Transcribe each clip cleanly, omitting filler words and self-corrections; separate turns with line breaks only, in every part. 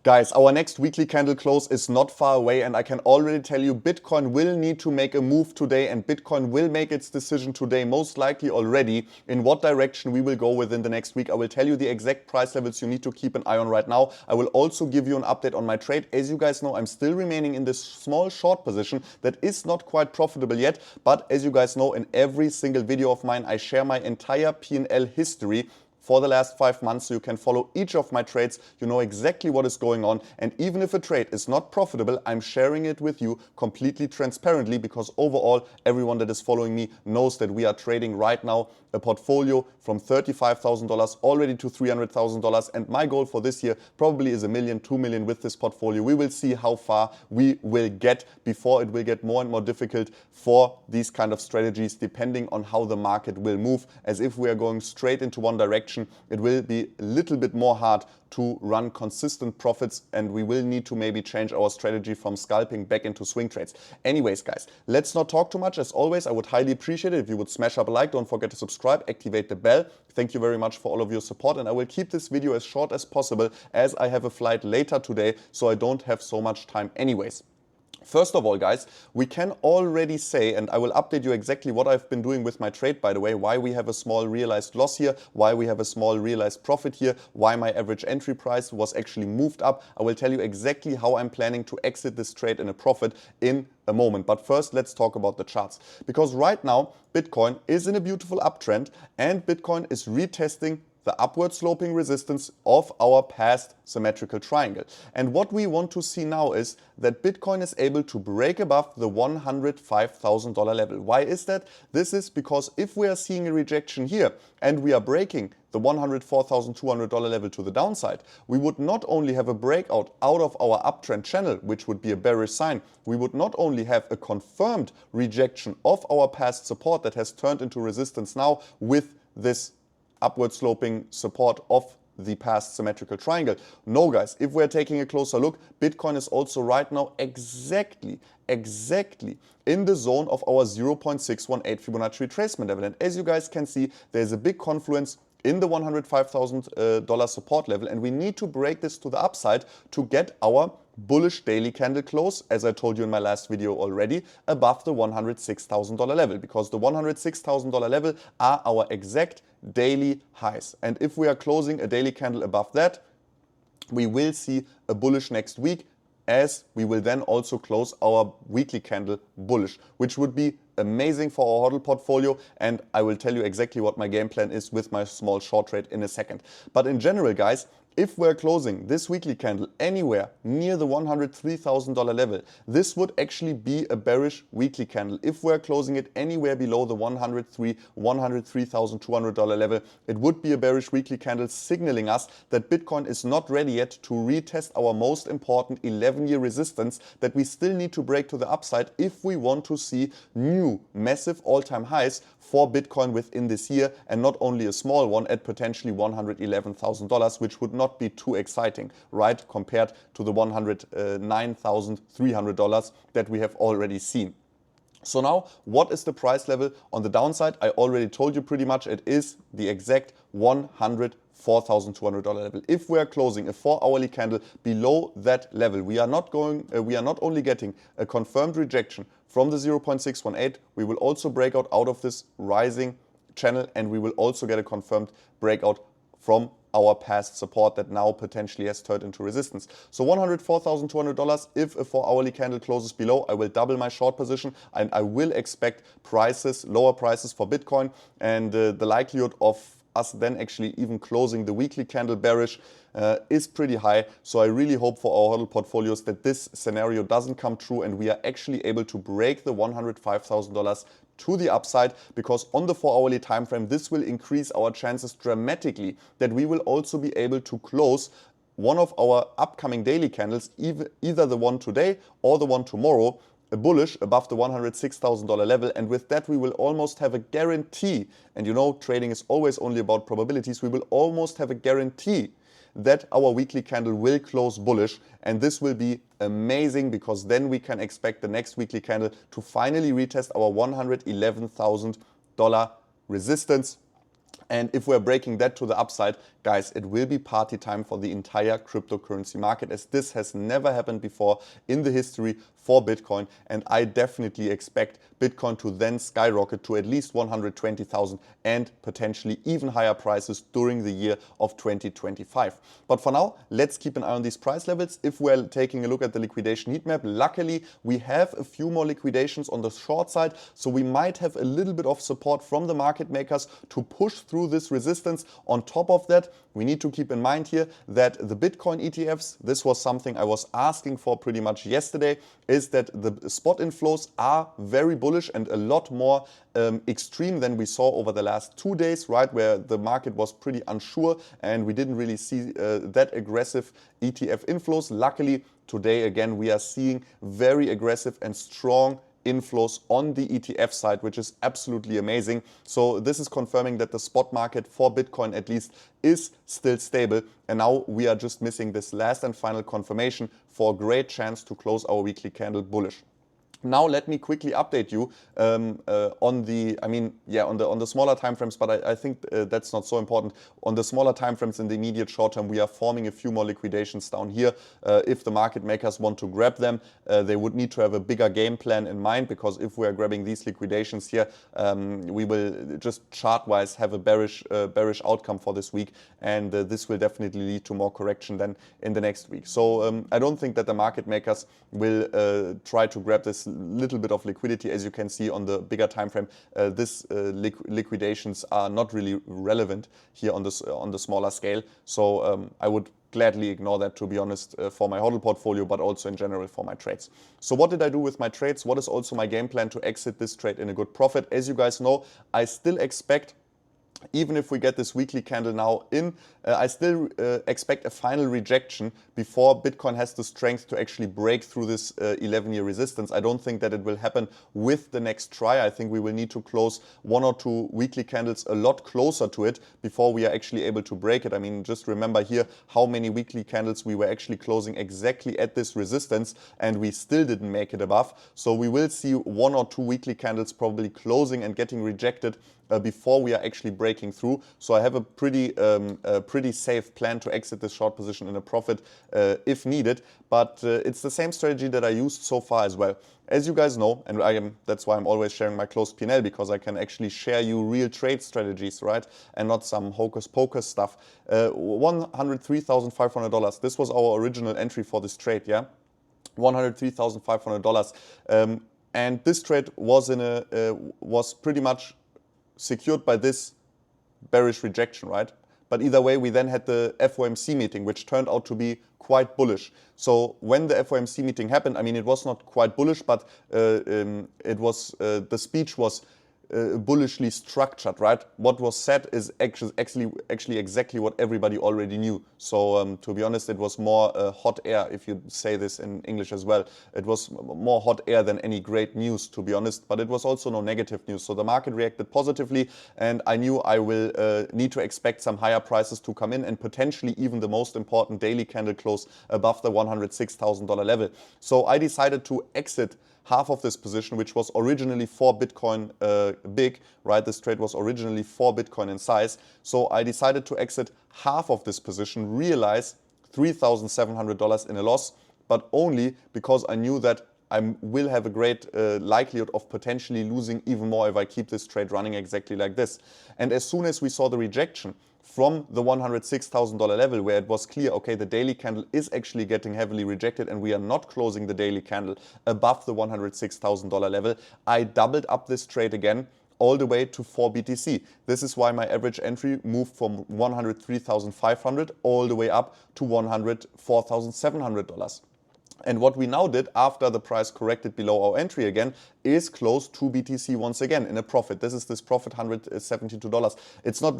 Guys, our next weekly candle close is not far away, and I can already tell you Bitcoin will need to make a move today, and Bitcoin will make its decision today, most likely already, in what direction we will go within the next week. I will tell you the exact price levels you need to keep an eye on right now. I will also give you an update on my trade. As you guys know, I'm still remaining in this small short position that is not quite profitable yet, but as you guys know, in every single video of mine, I share my entire P&L history for the last 5 months, so you can follow each of my trades. You know exactly what is going on, and even if a trade is not profitable, I'm sharing it with you completely transparently, because overall everyone that is following me knows that we are trading right now a portfolio from $35,000 already to $300,000, and my goal for this year probably is $1 million, $2 million with this portfolio. We will see how far we will get before it will get more and more difficult for these kind of strategies, depending on how the market will move. As if we are going straight into one direction, it will be a little bit more hard to run consistent profits, and we will need to maybe change our strategy from scalping back into swing trades. Anyways, guys, let's not talk too much. As always, I would highly appreciate it if you would smash up a like. Don't forget to subscribe, activate the bell. Thank you very much for all of your support, and I will keep this video as short as possible as I have a flight later today, so I don't have so much time anyways. First of all, guys, we can already say, and I will update you exactly what I've been doing with my trade, by the way, why we have a small realized loss here, why we have a small realized profit here, why my average entry price was actually moved up. I will tell you exactly how I'm planning to exit this trade in a profit in a moment. But first, let's talk about the charts. Because right now, Bitcoin is in a beautiful uptrend, and Bitcoin is retesting the upward sloping resistance of our past symmetrical triangle. And what we want to see now is that Bitcoin is able to break above the $105,000 level. Why is that? This is because if we are seeing a rejection here and we are breaking the $104,200 level to the downside, we would not only have a breakout out of our uptrend channel, which would be a bearish sign, we would not only have a confirmed rejection of our past support that has turned into resistance now with this upward sloping support of the past symmetrical triangle. No, guys, if we're taking a closer look, Bitcoin is also right now exactly in the zone of our 0.618 Fibonacci retracement level. And as you guys can see, there's a big confluence in the $105,000 support level, and we need to break this to the upside to get our bullish daily candle close, as I told you in my last video already, above the $106,000 level, because the $106,000 level are our exact daily highs. And if we are closing a daily candle above that, we will see a bullish next week, as we will then also close our weekly candle bullish, which would be amazing for our HODL portfolio, and I will tell you exactly what my game plan is with my small short trade in a second. But in general, guys, if we're closing this weekly candle anywhere near the $103,000 level, this would actually be a bearish weekly candle. If we're closing it anywhere below the $103,200 level, it would be a bearish weekly candle, signaling us that Bitcoin is not ready yet to retest our most important 11-year resistance that we still need to break to the upside if we want to see new massive all-time highs for Bitcoin within this year, and not only a small one at potentially $111,000, which would not be too exciting, right, compared to the $109,300 that we have already seen. So now, what is the price level on the downside? I already told you pretty much. It is the exact $104,200 level. If we are closing a 4-hourly candle below that level, we are not only getting a confirmed rejection from the 0.618, we will also break out of this rising channel, and we will also get a confirmed breakout from our past support that now potentially has turned into resistance. So $104,200, if a 4-hourly candle closes below, I will double my short position, and I will expect lower prices for Bitcoin, and the likelihood of us then actually even closing the weekly candle bearish is pretty high. So I really hope for our HODL portfolios that this scenario doesn't come true and we are actually able to break the $105,000 to the upside, because on the 4-hourly time frame, this will increase our chances dramatically that we will also be able to close one of our upcoming daily candles, either the one today or the one tomorrow, a bullish above the $106,000 level. And with that, we will almost have a guarantee, and you know, trading is always only about probabilities, we will almost have a guarantee that our weekly candle will close bullish, and this will be amazing, because then we can expect the next weekly candle to finally retest our $111,000 resistance. And if we're breaking that to the upside, guys, it will be party time for the entire cryptocurrency market, as this has never happened before in the history for Bitcoin, and I definitely expect Bitcoin to then skyrocket to at least 120,000 and potentially even higher prices during the year of 2025. But for now, let's keep an eye on these price levels. If we're taking a look at the liquidation heat map, luckily we have a few more liquidations on the short side, so we might have a little bit of support from the market makers to push through this resistance. On top of that, we need to keep in mind here that the Bitcoin ETFs, this was something I was asking for pretty much yesterday, is that the spot inflows are very bullish and a lot more extreme than we saw over the last 2 days, right, where the market was pretty unsure and we didn't really see that aggressive ETF inflows. Luckily, today again we are seeing very aggressive and strong inflows on the ETF side, which is absolutely amazing. So this is confirming that the spot market for Bitcoin at least is still stable, and now we are just missing this last and final confirmation for a great chance to close our weekly candle bullish. Now let me quickly update you on the, on the smaller time frames, but I think that's not so important. On the smaller time frames in the immediate short term, we are forming a few more liquidations down here. If the market makers want to grab them, they would need to have a bigger game plan in mind, because if we are grabbing these liquidations here, we will just chart-wise have a bearish outcome for this week, and this will definitely lead to more correction than in the next week. So I don't think that the market makers will try to grab this little bit of liquidity. As you can see on the bigger time frame, liquidations are not really relevant here on the smaller scale. So I would gladly ignore that, to be honest, for my HODL portfolio, but also in general for my trades. So what did I do with my trades? What is also my game plan to exit this trade in a good profit? As you guys know, I still expect, even if we get this weekly candle now in, I still expect a final rejection before Bitcoin has the strength to actually break through this 11-year resistance. I don't think that it will happen with the next try. I think we will need to close 1 or 2 weekly candles a lot closer to it before we are actually able to break it. I mean, just remember here how many weekly candles we were actually closing exactly at this resistance, and we still didn't make it above. So we will see 1 or 2 weekly candles probably closing and getting rejected before we are actually breaking through. So I have a pretty safe plan to exit this short position in a profit if needed, but it's the same strategy that I used so far as well. As you guys know, and that's why I'm always sharing my closed P&L, because I can actually share you real trade strategies, right, and not some hocus pocus stuff. $103,500, this was our original entry for this trade, yeah, $103,500, and this trade was was pretty much secured by this bearish rejection, right? But either way, we then had the FOMC meeting, which turned out to be quite bullish. So when the FOMC meeting happened, I mean, it was not quite bullish, but it was the speech was bullishly structured, right? What was said is actually exactly what everybody already knew. So to be honest, it was more hot air, if you say this in English as well. It was more hot air than any great news, to be honest, but it was also no negative news. So the market reacted positively, and I knew I will need to expect some higher prices to come in, and potentially even the most important daily candle close above the $106,000 level. So I decided to exit half of this position, which was originally 4 Bitcoin big, right? This trade was originally 4 Bitcoin in size. So I decided to exit half of this position, realize $3,700 in a loss, but only because I knew that I will have a great likelihood of potentially losing even more if I keep this trade running exactly like this. And as soon as we saw the rejection from the $106,000 level, where it was clear, okay, the daily candle is actually getting heavily rejected and we are not closing the daily candle above the $106,000 level, I doubled up this trade again all the way to 4 BTC. This is why my average entry moved from $103,500 all the way up to $104,700. And what we now did after the price corrected below our entry again is close 2 BTC once again in a profit. This is this profit, $172. It's not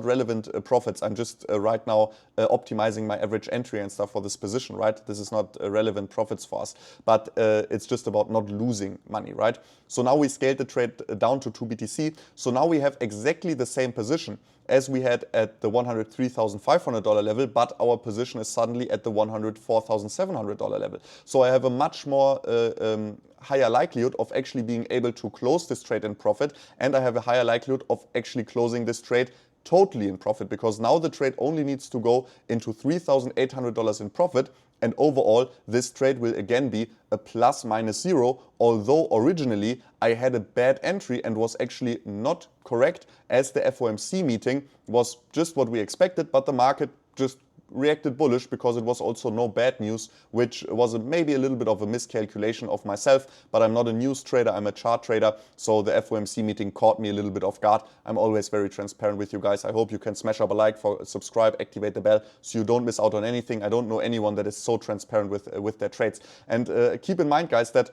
relevant profits. I'm just right now optimizing my average entry and stuff for this position, right? This is not relevant profits for us, but it's just about not losing money, right? So now we scaled the trade down to 2 BTC. So now we have exactly the same position as we had at the $103,500 level, but our position is suddenly at the $104,700 level. So I have a much more higher likelihood of actually being able to close this trade in profit, and I have a higher likelihood of actually closing this trade totally in profit, because now the trade only needs to go into $3,800 in profit, and overall this trade will again be a plus minus zero, although originally I had a bad entry and was actually not correct, as the FOMC meeting was just what we expected, but the market just reacted bullish because it was also no bad news, which was maybe a little bit of a miscalculation of myself, but I'm not a news trader, I'm a chart trader, so the FOMC meeting caught me a little bit off guard. I'm always very transparent with you guys. I hope you can smash up a like, subscribe, activate the bell so you don't miss out on anything. I don't know anyone that is so transparent with their trades. And keep in mind, guys, that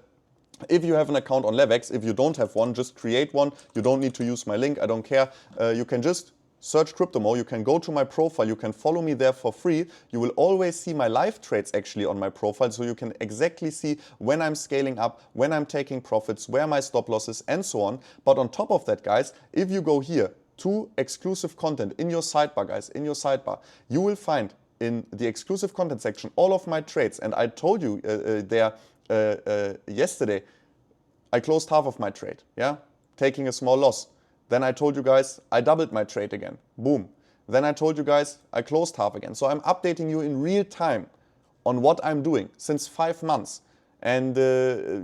if you have an account on Levex, if you don't have one, just create one. You don't need to use my link, I don't care. You can just search CryptoMo, you can go to my profile, you can follow me there for free. You will always see my live trades actually on my profile, so you can exactly see when I'm scaling up, when I'm taking profits, where my stop losses, and so on. But on top of that, guys, if you go here to exclusive content in your sidebar, guys, in your sidebar, you will find in the exclusive content section all of my trades. And I told you yesterday, I closed half of my trade, yeah, taking a small loss. Then I told you guys I doubled my trade again. Boom. Then I told you guys I closed half again. So I'm updating you in real time on what I'm doing since 5 months. And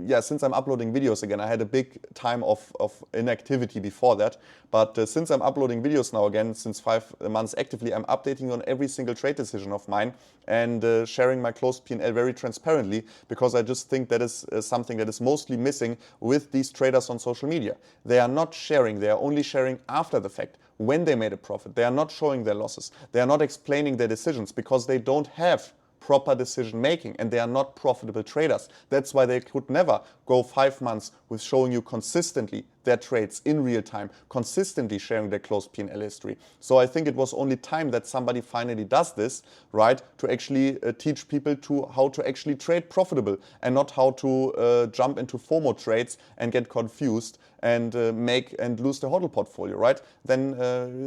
yeah, since I'm uploading videos again, I had a big time of inactivity before that. But since I'm uploading videos now again, since 5 months actively, I'm updating you on every single trade decision of mine and sharing my closed P&L very transparently, because I just think that is something that is mostly missing with these traders on social media. They are not sharing, they are only sharing after the fact, when they made a profit. They are not showing their losses. They are not explaining their decisions because they don't have proper decision making, and they are not profitable traders. That's why they could never go 5 months with showing you consistently their trades in real time, consistently sharing their closed P&L history. So I think it was only time that somebody finally does this, right, to actually teach people to how to actually trade profitable and not how to jump into FOMO trades and get confused and make and lose the HODL portfolio, right? Then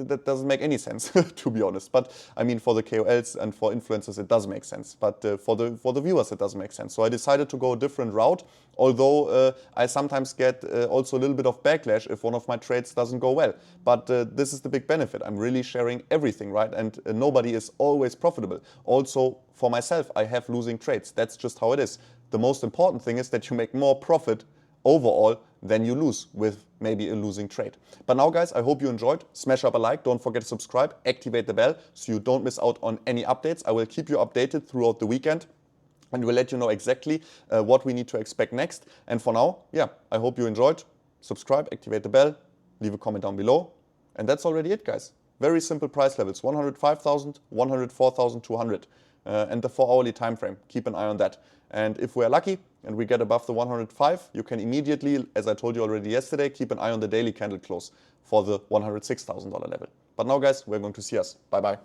that doesn't make any sense, to be honest. But I mean, for the KOLs and for influencers, it does make sense. But for the viewers, it doesn't make sense. So I decided to go a different route, although I sometimes get also a little bit of backlash if one of my trades doesn't go well. But this is the big benefit. I'm really sharing everything, right? And nobody is always profitable. Also, for myself, I have losing trades. That's just how it is. The most important thing is that you make more profit overall than you lose with maybe a losing trade. But now, guys, I hope you enjoyed. Smash up a like, don't forget to subscribe, activate the bell so you don't miss out on any updates. I will keep you updated throughout the weekend and we'll let you know exactly what we need to expect next. And for now, yeah, I hope you enjoyed. Subscribe, activate the bell, leave a comment down below. And that's already it, guys. Very simple price levels, 105,000, 104,200. And the 4-hourly time frame. Keep an eye on that. And if we're lucky and we get above the 105, you can immediately, as I told you already yesterday, keep an eye on the daily candle close for the $106,000 level. But now, guys, we're going to see us. Bye-bye.